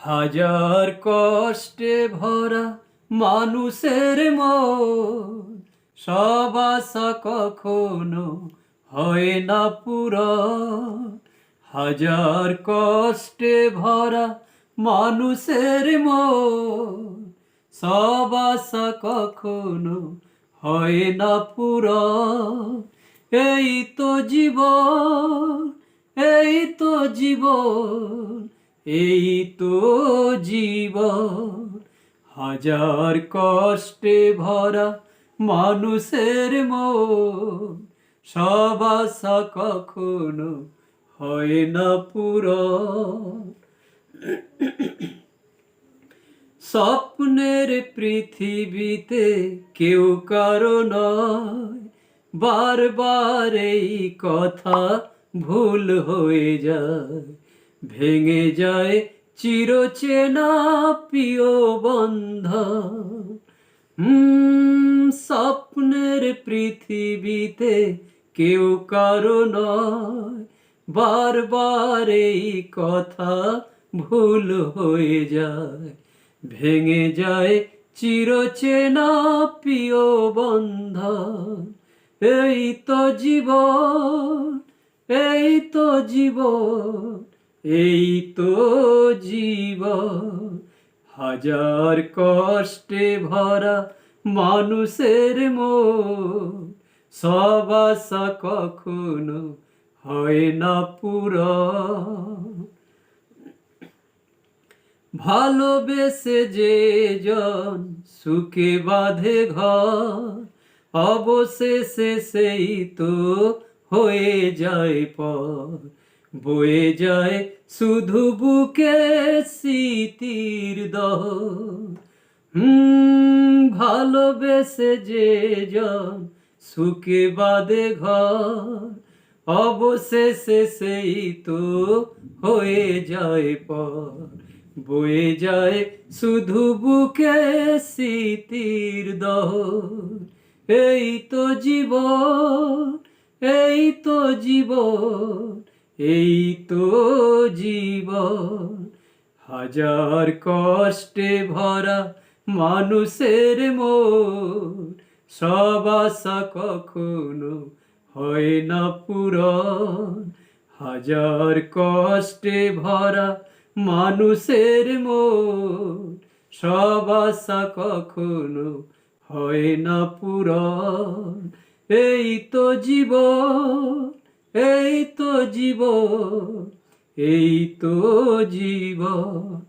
হাজার কষ্টে ভরা মানুষের মন, সব আশা কখনো হয় না পূরণ। হাজার কষ্টে ভরা মানুষের মন, সব আশা কখনো হয় না পূরণ। এই তো জীবন, এই তো জীবন, এই তো জীবন। হাজার কষ্টে ভরা মানুষের মন, সব আশা কখনো হয় না পূরণ। স্বপ্নের পৃথিবীতে কেউ কারো নয়, বারবার এই কথা ভুল হয়ে যায়। ভেঙে যায় চিরচেনা প্রিয় বন্ধন। স্বপ্নের পৃথিবীতে কেউ কারো নয়, বারবার এই কথা ভুল হয়ে যায়। ভেঙে যায় চিরচেনা প্রিয় বন্ধন। এই তো জীবন, এই তো জীবন, এই তো জীবন। হাজার কষ্টে ভরা মানুষের মন, সব আশা কখনো হয় না পূরণ। ভালোবেসে যে জন সুখে বাঁধে ঘর, অবশেষে সেই তো হয়ে যায় পর। বয়ে যায় শুধু বুকে স্মৃতির দহন। ভালোবেসে যে জন সুখে বাঁধে ঘর, অবশেষে সেই তো হয়ে যায় পর। বয়ে যায় শুধু বুকে স্মৃতির দহন। এই তো জীবন, এই তো জীবন, এই তো জীবন। হাজার কষ্টে ভরা মানুষের মন, সব আশা কখনো হয় না পূরণ। হাজার কষ্টে ভরা মানুষের মন, সব আশা কখনো হয় না পূরণ। এই তো জীবন, এই তো জীবন, এই তো জীবন।